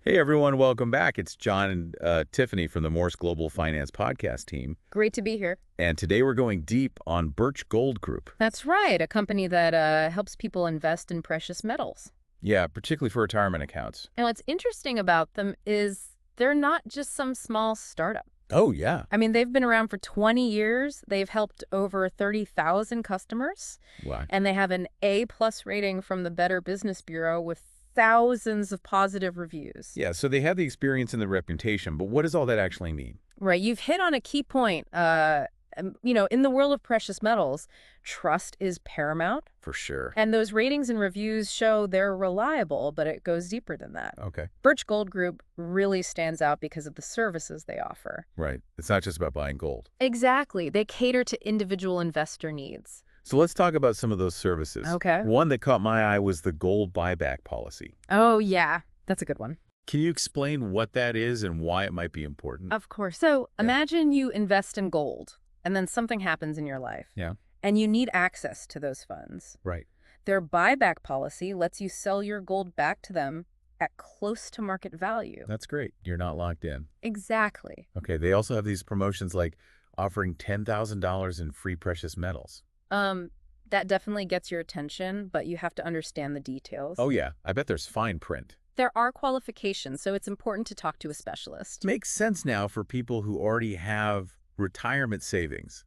Hey everyone, welcome back. It's John and Tiffany from the Morse Global Finance podcast team. Great to be here. And today we're going deep on Birch Gold Group. That's right, a company that helps people invest in precious metals. Yeah, particularly for retirement accounts. And what's interesting about them is they're not just some small startup. Oh, yeah. I mean, they've been around for 20 years. They've helped over 30,000 customers. Wow. And they have an A-plus rating from the Better Business Bureau with thousands of positive reviews. Yeah, so they have the experience and the reputation, but what does all that actually mean? Right, you've hit on a key point. In the world of precious metals, trust is paramount. For sure. And those ratings and reviews show they're reliable, but it goes deeper than that. Okay. Birch Gold Group really stands out because of the services they offer. Right. It's not just about buying gold. Exactly. They cater to individual investor needs. So let's talk about some of those services. Okay. One that caught my eye was the gold buyback policy. Oh, yeah. That's a good one. Can you explain what that is and why it might be important? Of course. So imagine you invest in gold, and then something happens in your life. Yeah. And you need access to those funds. Right. Their buyback policy lets you sell your gold back to them at close to market value. That's great. You're not locked in. Exactly. Okay. They also have these promotions like offering $10,000 in free precious metals. That definitely gets your attention, but you have to understand the details. Oh, yeah. I bet there's fine print. There are qualifications, so it's important to talk to a specialist. Makes sense now for people who already have retirement savings,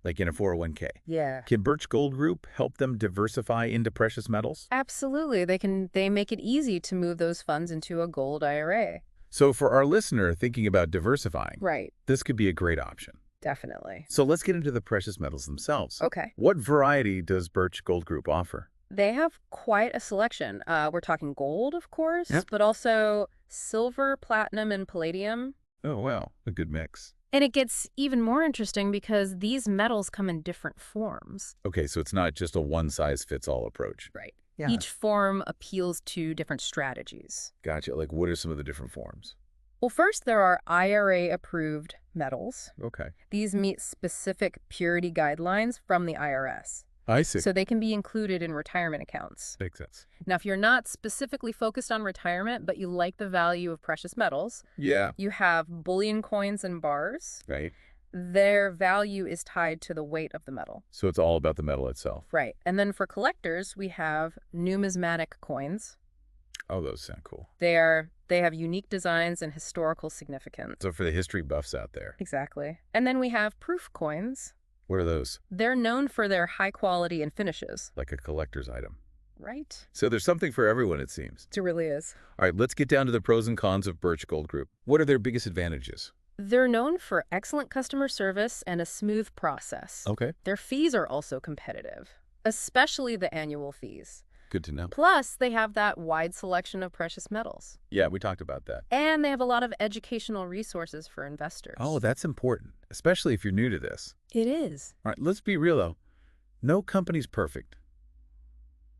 like in a 401k. Yeah. Can Birch Gold Group help them diversify into precious metals? Absolutely. They make it easy to move those funds into a gold IRA. So for our listener thinking about diversifying, Right. this could be a great option. Definitely. So let's get into the precious metals themselves. Okay. What variety does Birch Gold Group offer? They have quite a selection. We're talking gold, of course, Yep. but also silver, platinum, and palladium. Oh, wow. A good mix. And it gets even more interesting because these metals come in different forms. Okay, so it's not just a one-size-fits-all approach. Right. Yeah. Each form appeals to different strategies. Gotcha. Like, what are some of the different forms? Well, first, there are IRA-approved metals. Okay. These meet specific purity guidelines from the IRS, I see. so they can be included in retirement accounts. Makes sense. Now, if you're not specifically focused on retirement, but you like the value of precious metals, Yeah. you have bullion coins and bars. Right. Their value is tied to the weight of the metal. So it's all about the metal itself. Right. And then for collectors, we have numismatic coins. Oh, those sound cool. They have unique designs and historical significance. So for the history buffs out there, Exactly. And then we have proof coins. what are those? They're known for their high quality and finishes. Like a collector's item. Right. So there's something for everyone, it seems. It really is. All right, let's get down to the pros and cons of Birch Gold Group. What are their biggest advantages? They're known for excellent customer service and a smooth process. Okay, Their fees are also competitive, especially the annual fees. good to know. Plus, they have that wide selection of precious metals. Yeah, we talked about that. And they have a lot of educational resources for investors. Oh, that's important, especially if you're new to this. It is. All right, let's be real, though. No company's perfect.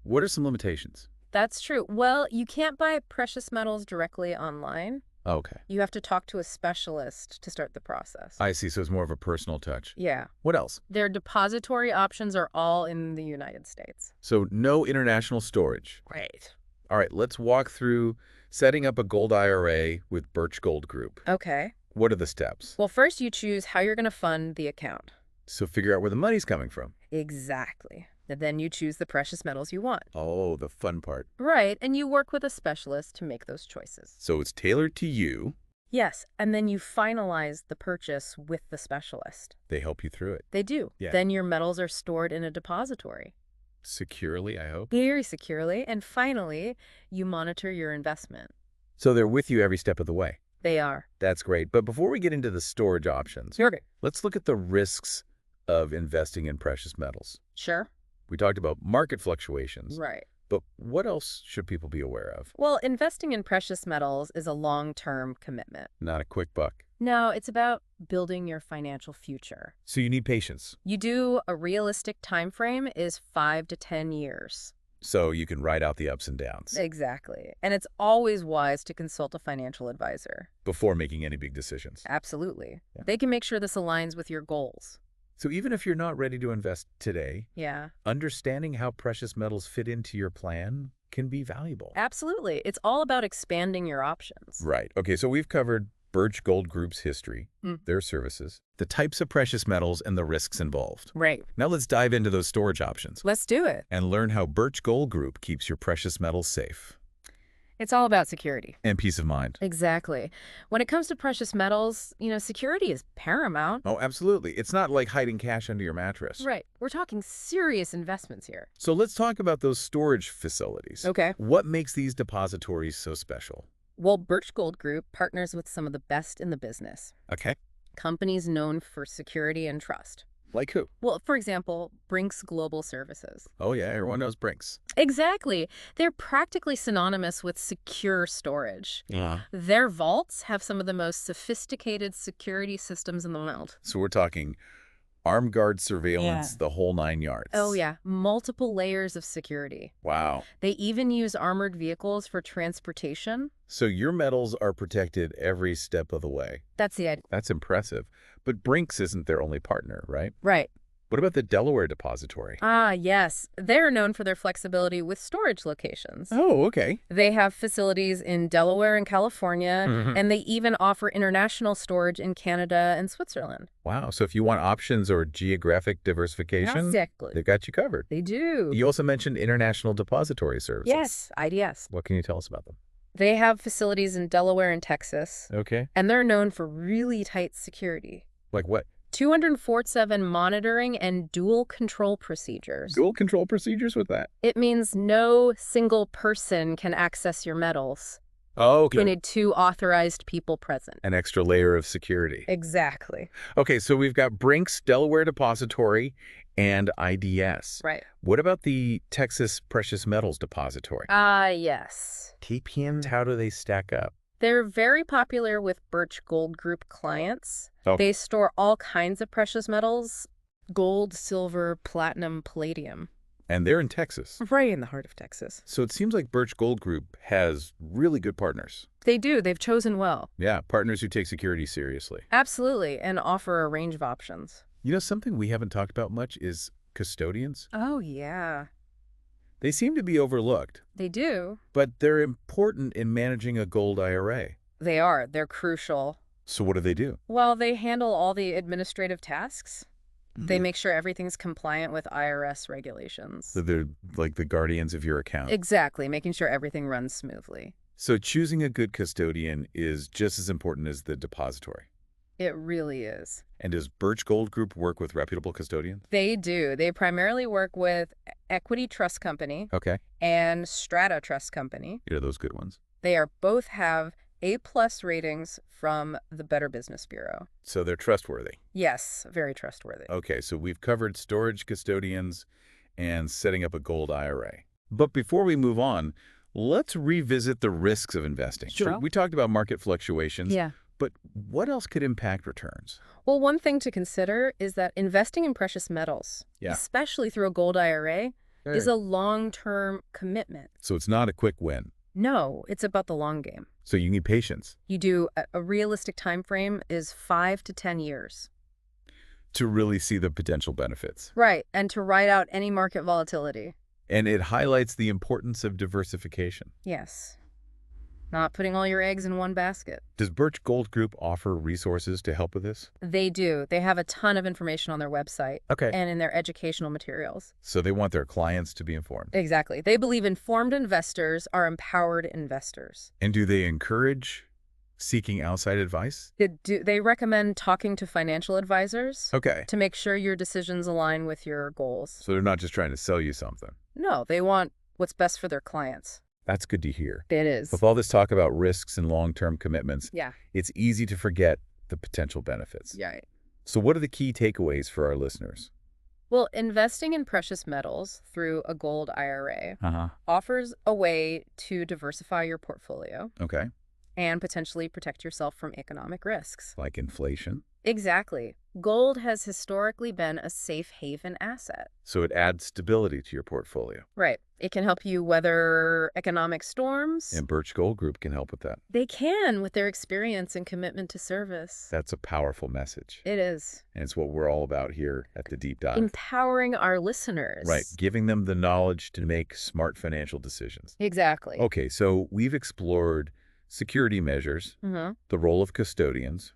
What are some limitations? That's true. Well, you can't buy precious metals directly online. Okay, You have to talk to a specialist to start the process. I see, so it's more of a personal touch. Yeah. What else? Their depository options are all in the United States. So no international storage. Right. All right, let's walk through setting up a gold IRA with Birch Gold Group. Okay. What are the steps? Well, first you choose how you're going to fund the account. So figure out where the money's coming from. Exactly. And then you choose the precious metals you want. Oh, the fun part. Right. And you work with a specialist to make those choices. So it's tailored to you. Yes. And then you finalize the purchase with the specialist. They help you through it. They do. Yeah. Then your metals are stored in a depository. Securely, I hope. Very securely. And finally, you monitor your investment. So they're with you every step of the way. They are. That's great. But before we get into the storage options, Okay. let's look at the risks of investing in precious metals. Sure. We talked about market fluctuations, Right. but what else should people be aware of? Well, investing in precious metals is a long-term commitment. Not a quick buck. No, it's about building your financial future. So you need patience. You do a realistic time frame is 5 to 10 years. So you can ride out the ups and downs Exactly. And it's always wise to consult a financial advisor. before making any big decisions. Absolutely. Yeah. They can make sure this aligns with your goals. So even if you're not ready to invest today, Yeah. understanding how precious metals fit into your plan can be valuable. Absolutely. It's all about expanding your options. Right. Okay, so we've covered Birch Gold Group's history, their services, the types of precious metals, and the risks involved. Right. Now let's dive into those storage options Let's do it. and learn how Birch Gold Group keeps your precious metals safe It's all about security. and peace of mind. Exactly. When it comes to precious metals, security is paramount. Oh, absolutely. It's not like hiding cash under your mattress. Right. We're talking serious investments here. So let's talk about those storage facilities. Okay. What makes these depositories so special? Well, Birch Gold Group partners with some of the best in the business. Okay. Companies known for security and trust. Like who? Well, for example, Brink's Global Services. Oh, yeah, everyone knows Brinks. Exactly. They're practically synonymous with secure storage. Yeah. Their vaults have some of the most sophisticated security systems in the world. So we're talking armed guard surveillance, the whole 9 yards. Oh, yeah. Multiple layers of security. Wow. They even use armored vehicles for transportation. So your metals are protected every step of the way. That's the idea. That's impressive. But Brinks isn't their only partner, right? Right. What about the Delaware Depository? Ah, yes. They're known for their flexibility with storage locations. Oh, okay. They have facilities in Delaware and California, and they even offer international storage in Canada and Switzerland. Wow. So if you want options or geographic diversification, Exactly. they've got you covered. They do. You also mentioned International Depository Services. Yes, IDS. What can you tell us about them? They have facilities in Delaware and Texas, Okay. and they're known for really tight security. Like what? 247 monitoring and dual control procedures. Dual control procedures with that? It means no single person can access your metals. Oh, You okay. need 2 authorized people present. An extra layer of security. Exactly. Okay, so we've got Brinks, Delaware Depository, and IDS. Right. What about the Texas Precious Metals Depository? Ah, yes. TPMs, how do they stack up? They're very popular with Birch Gold Group clients. Oh. They store all kinds of precious metals: gold, silver, platinum, palladium. And they're in Texas. Right in the heart of Texas. So it seems like Birch Gold Group has really good partners. They do. They've chosen well. Yeah, partners who take security seriously. Absolutely, and offer a range of options. You know, something we haven't talked about much is custodians. Oh, yeah. They seem to be overlooked, They do. but they're important in managing a gold IRA. They are. They're crucial. So what do they do? Well, they handle all the administrative tasks. They make sure everything's compliant with IRS regulations. So they're like the guardians of your account. Exactly, making sure everything runs smoothly. So choosing a good custodian is just as important as the depository. It really is. And does Birch Gold Group work with reputable custodians? They do. They primarily work with Equity Trust Company Okay. and Strata Trust Company. You know those good ones. They are both have A+ ratings from the Better Business Bureau. So they're trustworthy. Yes, very trustworthy. Okay, so we've covered storage custodians and setting up a gold IRA. But before we move on, let's revisit the risks of investing. Sure. We talked about market fluctuations. Yeah. But what else could impact returns? Well, one thing to consider is that investing in precious metals, especially through a gold IRA, is a long-term commitment. So it's not a quick win. No, it's about the long game. So you need patience. You do a realistic time frame is 5 to 10 years. To really see the potential benefits. Right, and to ride out any market volatility. And it highlights the importance of diversification. Yes. Not putting all your eggs in one basket. Does Birch Gold Group offer resources to help with this? They do. They have a ton of information on their website. Okay. And in their educational materials. So they want their clients to be informed. Exactly. They believe informed investors are empowered investors. And do they encourage seeking outside advice? They recommend talking to financial advisors Okay. to make sure your decisions align with your goals. So they're not just trying to sell you something. No, they want what's best for their clients. That's good to hear. It is. With all this talk about risks and long-term commitments, Yeah. it's easy to forget the potential benefits. Right. So what are the key takeaways for our listeners? Well, investing in precious metals through a gold IRA Uh-huh. offers a way to diversify your portfolio Okay. and potentially protect yourself from economic risks. Like inflation. Exactly. Gold has historically been a safe haven asset. So it adds stability to your portfolio. Right. It can help you weather economic storms. And Birch Gold Group can help with that. They can with their experience and commitment to service. That's a powerful message. It is. And it's what we're all about here at the Deep Dive. Empowering our listeners. Right. Giving them the knowledge to make smart financial decisions. Exactly. Okay, so we've explored security measures, the role of custodians,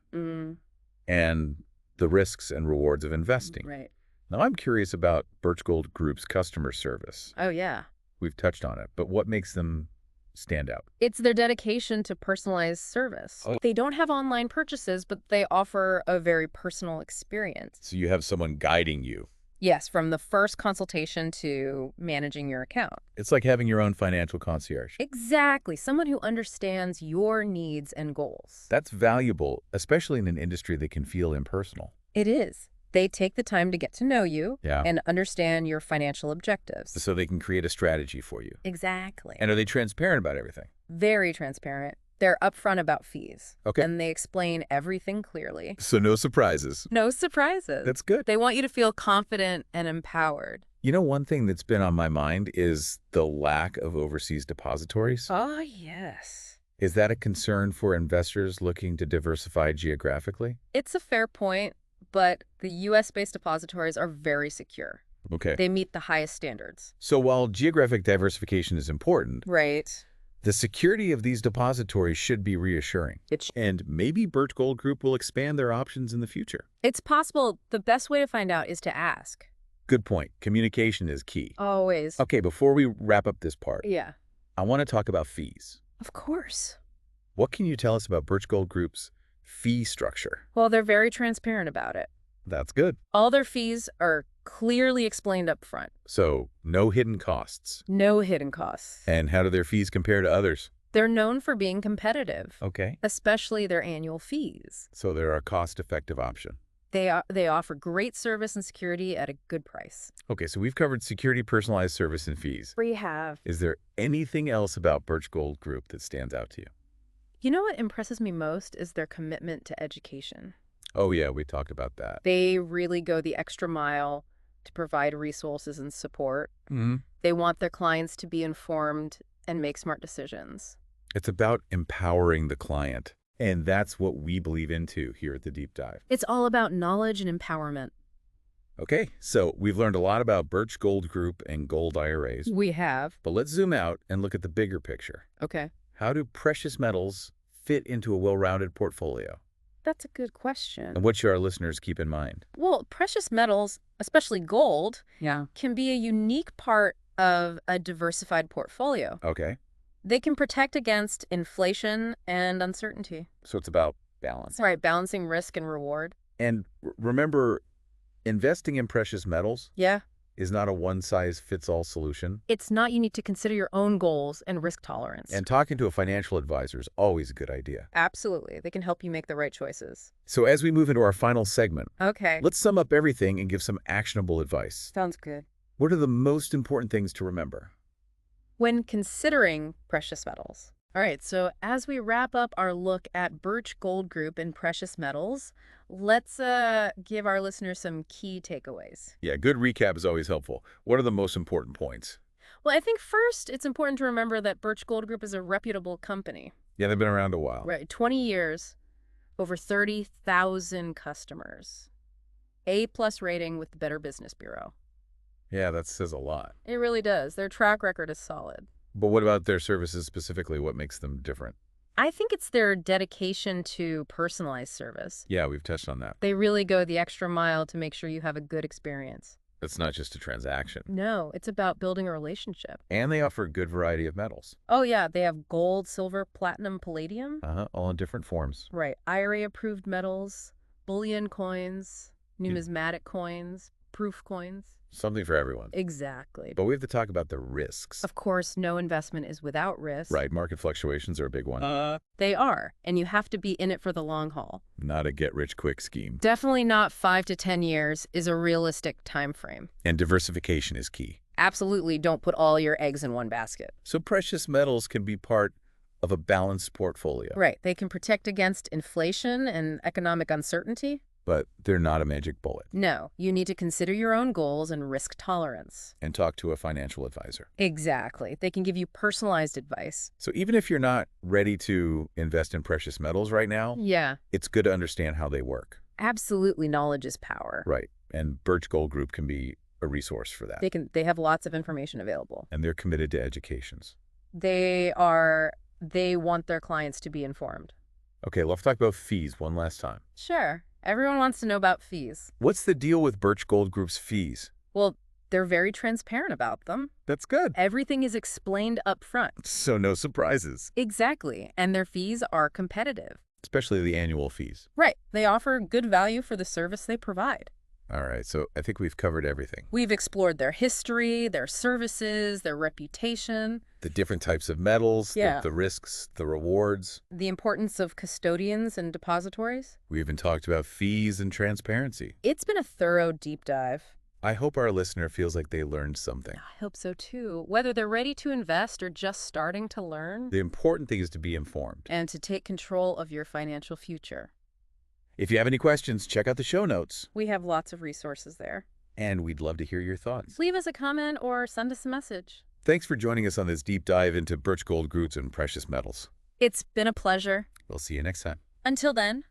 and the risks and rewards of investing. Right. Now, I'm curious about Birch Gold Group's customer service. Oh, yeah. We've touched on it, but what makes them stand out? It's their dedication to personalized service. Oh. They don't have online purchases, but they offer a very personal experience. So you have someone guiding you. Yes, from the first consultation to managing your account. It's like having your own financial concierge. Exactly. Someone who understands your needs and goals. That's valuable, especially in an industry that can feel impersonal. It is. They take the time to get to know you Yeah. and understand your financial objectives. So they can create a strategy for you. Exactly. And are they transparent about everything? Very transparent. They're upfront about fees. Okay. And they explain everything clearly. So no surprises. No surprises. That's good. They want you to feel confident and empowered. You know, one thing that's been on my mind is the lack of overseas depositories. Oh, yes. Is that a concern for investors looking to diversify geographically? It's a fair point, but the U.S.-based depositories are very secure. Okay. They meet the highest standards. So while geographic diversification is important, Right. the security of these depositories should be reassuring. And maybe Birch Gold Group will expand their options in the future. It's possible. The best way to find out is to ask. Good point. Communication is key. Always. Okay, before we wrap up this part, Yeah. I want to talk about fees. Of course. What can you tell us about Birch Gold Group's fee structure? Well, they're very transparent about it. That's good. All their fees are clearly explained up front. So, no hidden costs. No hidden costs. And how do their fees compare to others? They're known for being competitive, Okay. especially their annual fees. So they're a cost-effective option. They offer great service and security at a good price. Okay, so we've covered security, personalized service, and fees. We have. Is there anything else about Birch Gold Group that stands out to you? You know what impresses me most is their commitment to education. Oh, yeah, we talked about that. They really go the extra mile to provide resources and support. They want their clients to be informed and make smart decisions. It's about empowering the client. And that's what we believe into here at the Deep Dive. It's all about knowledge and empowerment. Okay, so we've learned a lot about Birch Gold Group and gold IRAs. We have. But let's zoom out and look at the bigger picture. Okay. How do precious metals fit into a well-rounded portfolio? That's a good question. And what should our listeners keep in mind? Well, precious metals, especially gold, can be a unique part of a diversified portfolio. Okay. They can protect against inflation and uncertainty. So it's about balance. Right, balancing risk and reward. And remember, investing in precious metals is not a one-size-fits-all solution. It's not. You need to consider your own goals and risk tolerance. And talking to a financial advisor is always a good idea. Absolutely. They can help you make the right choices. So as we move into our final segment, Okay. let's sum up everything and give some actionable advice. Sounds good. What are the most important things to remember? When considering precious metals. All right, so as we wrap up our look at Birch Gold Group and precious metals, let's give our listeners some key takeaways. Yeah, good recap is always helpful. What are the most important points? Well, I think first it's important to remember that Birch Gold Group is a reputable company. Yeah, they've been around a while. Right, 20 years, over 30,000 customers. A+ rating with the Better Business Bureau. Yeah, that says a lot. It really does. Their track record is solid. But what about their services specifically? What makes them different? I think it's their dedication to personalized service. Yeah, we've touched on that. They really go the extra mile to make sure you have a good experience. It's not just a transaction. No, it's about building a relationship. And they offer a good variety of metals. Oh, yeah. They have gold, silver, platinum, palladium. All in different forms. Right. IRA-approved metals, bullion coins, numismatic coins, proof coins. Something for everyone. Exactly. But we have to talk about the risks. Of course, no investment is without risk. Right. Market fluctuations are a big one. They are. And you have to be in it for the long haul. Not a get-rich-quick scheme. Definitely not 5 to 10 years is a realistic time frame. And diversification is key. Absolutely don't put all your eggs in one basket. So precious metals can be part of a balanced portfolio. Right. They can protect against inflation and economic uncertainty. But they're not a magic bullet. No, you need to consider your own goals and risk tolerance. And talk to a financial advisor. Exactly. They can give you personalized advice. So even if you're not ready to invest in precious metals right now, Yeah, it's good to understand how they work. absolutely. Knowledge is power. Right. And Birch Gold Group can be a resource for that. They have lots of information available. And they're committed to educations. They want their clients to be informed. Okay, let's talk about fees one last time. Sure. Everyone wants to know about fees. What's the deal with Birch Gold Group's fees? Well, they're very transparent about them. That's good. Everything is explained up front. So no surprises. Exactly. And their fees are competitive. Especially the annual fees. Right. They offer good value for the service they provide. All right, so I think we've covered everything. We've explored their history, their services, their reputation, The different types of metals, Yeah. the risks, the rewards. the importance of custodians and depositories. We even talked about fees and transparency. It's been a thorough deep dive. I hope our listener feels like they learned something. I hope so too. Whether they're ready to invest or just starting to learn, The important thing is to be informed. and to take control of your financial future. If you have any questions, check out the show notes. We have lots of resources there. And we'd love to hear your thoughts. Leave us a comment or send us a message. Thanks for joining us on this deep dive into Birch Gold Groups and precious metals. It's been a pleasure. We'll see you next time. Until then.